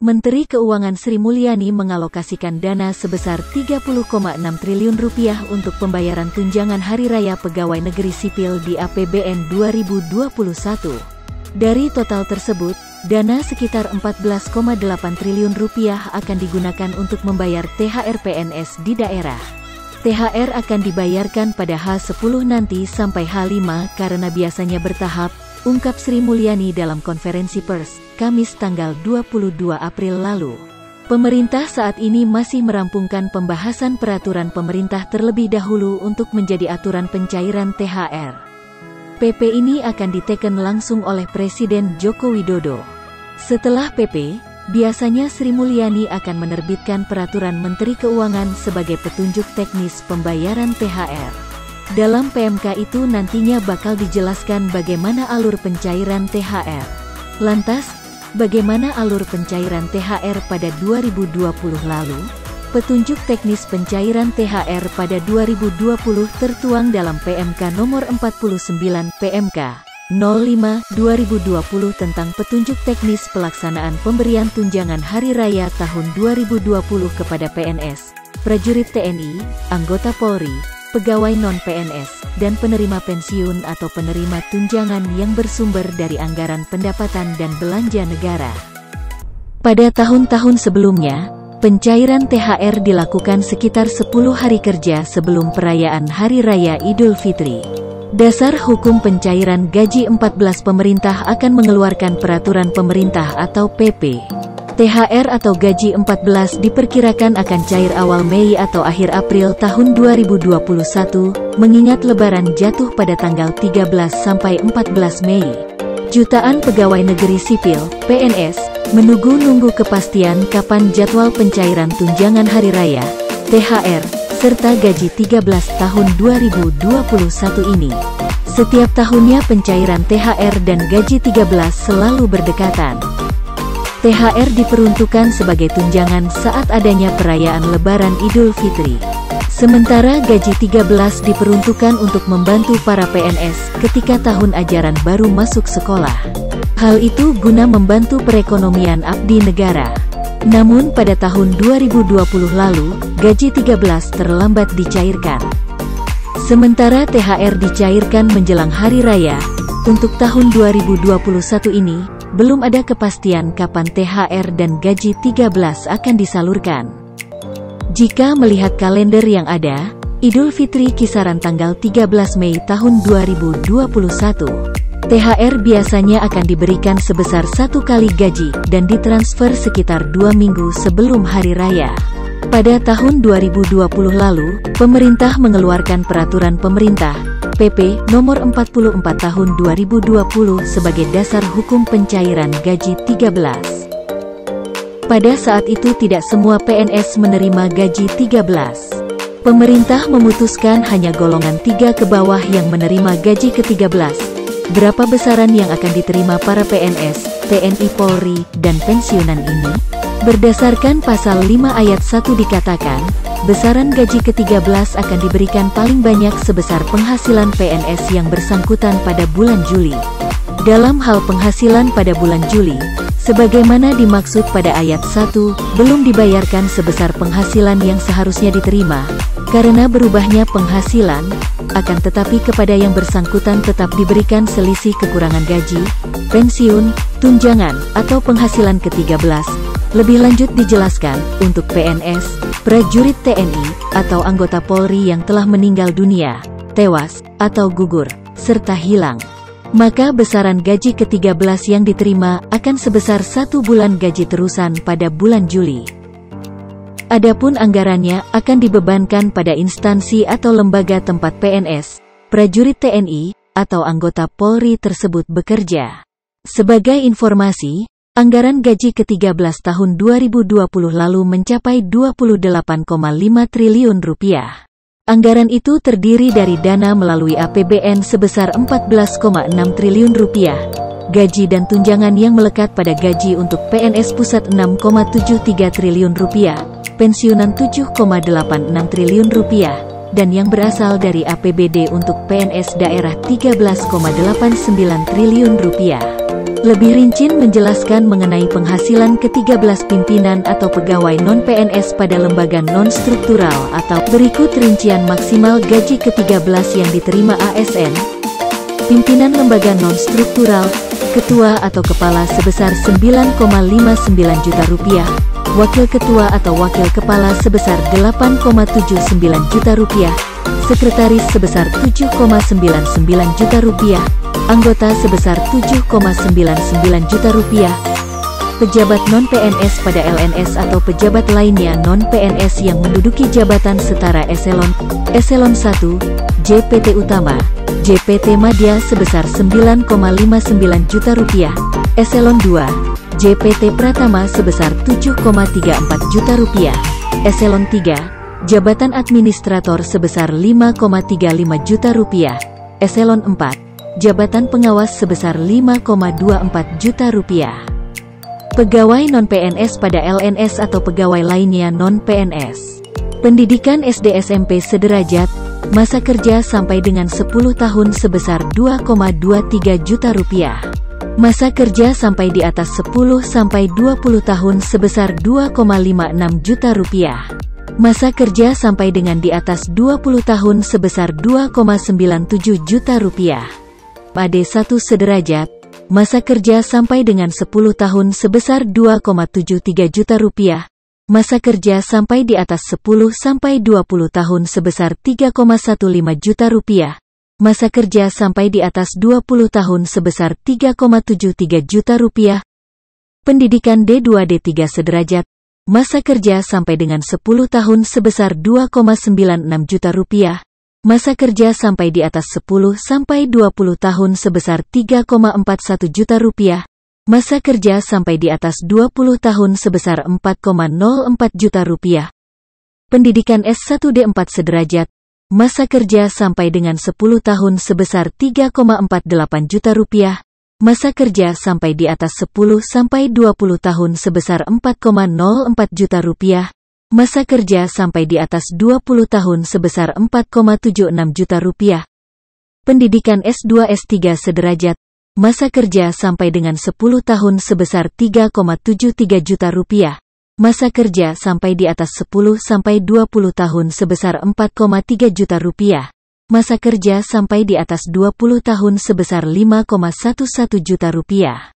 Menteri Keuangan Sri Mulyani mengalokasikan dana sebesar Rp30,6 triliun untuk pembayaran tunjangan Hari Raya Pegawai Negeri Sipil di APBN 2021. Dari total tersebut, dana sekitar Rp14,8 triliun akan digunakan untuk membayar THR PNS di daerah. THR akan dibayarkan pada H10 nanti sampai H5 karena biasanya bertahap, ungkap Sri Mulyani dalam konferensi pers, Kamis tanggal 22 April lalu. Pemerintah saat ini masih merampungkan pembahasan peraturan pemerintah terlebih dahulu untuk menjadi aturan pencairan THR. PP ini akan diteken langsung oleh Presiden Joko Widodo. Setelah PP, biasanya Sri Mulyani akan menerbitkan peraturan Menteri Keuangan sebagai petunjuk teknis pembayaran THR. Dalam PMK itu nantinya bakal dijelaskan bagaimana alur pencairan THR. Lantas, bagaimana alur pencairan THR pada 2020 lalu? Petunjuk teknis pencairan THR pada 2020 tertuang dalam PMK nomor 49 PMK 05/2020 tentang petunjuk teknis pelaksanaan pemberian tunjangan Hari Raya tahun 2020 kepada PNS, prajurit TNI, anggota Polri, pegawai non-PNS, dan penerima pensiun atau penerima tunjangan yang bersumber dari anggaran pendapatan dan belanja negara. Pada tahun-tahun sebelumnya, pencairan THR dilakukan sekitar 10 hari kerja sebelum perayaan Hari Raya Idul Fitri. Dasar hukum pencairan gaji 14 pemerintah akan mengeluarkan peraturan pemerintah atau PP. THR atau gaji 14 diperkirakan akan cair awal Mei atau akhir April tahun 2021, mengingat Lebaran jatuh pada tanggal 13 sampai 14 Mei. Jutaan pegawai negeri sipil, PNS, menunggu-nunggu kepastian kapan jadwal pencairan tunjangan Hari Raya, THR, serta gaji 13 tahun 2021 ini. Setiap tahunnya pencairan THR dan gaji 13 selalu berdekatan. THR diperuntukkan sebagai tunjangan saat adanya perayaan Lebaran Idul Fitri. Sementara gaji 13 diperuntukkan untuk membantu para PNS ketika tahun ajaran baru masuk sekolah. Hal itu guna membantu perekonomian abdi negara. Namun pada tahun 2020 lalu, gaji 13 terlambat dicairkan. Sementara THR dicairkan menjelang Hari Raya, untuk tahun 2021 ini, belum ada kepastian kapan THR dan gaji 13 akan disalurkan. Jika melihat kalender yang ada, Idul Fitri kisaran tanggal 13 Mei tahun 2021. THR biasanya akan diberikan sebesar 1 kali gaji dan ditransfer sekitar 2 minggu sebelum Hari Raya. Pada tahun 2020 lalu, pemerintah mengeluarkan peraturan pemerintah PP nomor 44 tahun 2020 sebagai dasar hukum pencairan gaji 13. Pada saat itu tidak semua PNS menerima gaji 13. Pemerintah memutuskan hanya golongan 3 ke bawah yang menerima gaji ke-13. Berapa besaran yang akan diterima para PNS, TNI Polri, dan pensiunan ini? Berdasarkan pasal 5 ayat 1 dikatakan, besaran gaji ke-13 akan diberikan paling banyak sebesar penghasilan PNS yang bersangkutan pada bulan Juli. Dalam hal penghasilan pada bulan Juli, sebagaimana dimaksud pada ayat 1, belum dibayarkan sebesar penghasilan yang seharusnya diterima, karena berubahnya penghasilan, akan tetapi kepada yang bersangkutan tetap diberikan selisih kekurangan gaji, pensiun, tunjangan, atau penghasilan ke-13. Lebih lanjut dijelaskan, untuk PNS, prajurit TNI, atau anggota Polri yang telah meninggal dunia, tewas, atau gugur, serta hilang. Maka besaran gaji ke-13 yang diterima akan sebesar 1 bulan gaji terusan pada bulan Juli. Adapun anggarannya akan dibebankan pada instansi atau lembaga tempat PNS, prajurit TNI, atau anggota Polri tersebut bekerja. Sebagai informasi, anggaran gaji ke-13 tahun 2020 lalu mencapai Rp28,5 triliun. Anggaran itu terdiri dari dana melalui APBN sebesar Rp14,6 triliun, gaji dan tunjangan yang melekat pada gaji untuk PNS pusat Rp6,73 triliun, pensiunan Rp7,86 triliun, dan yang berasal dari APBD untuk PNS daerah Rp13,89 triliun. Lebih rinci menjelaskan mengenai penghasilan ke-13 pimpinan atau pegawai non-PNS pada lembaga non-struktural atau berikut rincian maksimal gaji ke-13 yang diterima ASN. Pimpinan lembaga non-struktural, ketua atau kepala sebesar Rp9,59 juta, wakil ketua atau wakil kepala sebesar Rp8,79 juta, sekretaris sebesar Rp7,99 juta, anggota sebesar Rp7,99 juta, pejabat non-PNS pada LNS atau pejabat lainnya non-PNS yang menduduki jabatan setara eselon 1, JPT Utama, JPT Madya sebesar Rp9,59 juta, eselon 2, JPT Pratama sebesar Rp7,34 juta, eselon 3, jabatan administrator sebesar Rp5,35 juta, eselon 4, jabatan pengawas sebesar Rp5,24 juta. Pegawai non-PNS pada LNS atau pegawai lainnya non-PNS. Pendidikan SD SMP sederajat, masa kerja sampai dengan 10 tahun sebesar Rp2,23 juta. Masa kerja sampai di atas 10 sampai 20 tahun sebesar Rp2,56 juta. Masa kerja sampai dengan di atas 20 tahun sebesar Rp2,97 juta. AD1 sederajat, masa kerja sampai dengan 10 tahun sebesar Rp2,73 juta. Masa kerja sampai di atas 10 sampai 20 tahun sebesar Rp3,15 juta. Masa kerja sampai di atas 20 tahun sebesar Rp3,73 juta. Pendidikan D2 D3 sederajat, masa kerja sampai dengan 10 tahun sebesar Rp2,96 juta. Masa kerja sampai di atas 10 sampai 20 tahun sebesar Rp3,41 juta. Masa kerja sampai di atas 20 tahun sebesar Rp4,04 juta. Pendidikan S1 D4 sederajat, masa kerja sampai dengan 10 tahun sebesar Rp3,48 juta. Masa kerja sampai di atas 10 sampai 20 tahun sebesar Rp4,04 juta. Masa kerja sampai di atas 20 tahun sebesar Rp4,76 juta. Pendidikan S2 S3 sederajat, masa kerja sampai dengan 10 tahun sebesar Rp3,73 juta. Masa kerja sampai di atas 10 sampai 20 tahun sebesar Rp4,3 juta. Masa kerja sampai di atas 20 tahun sebesar Rp5,11 juta.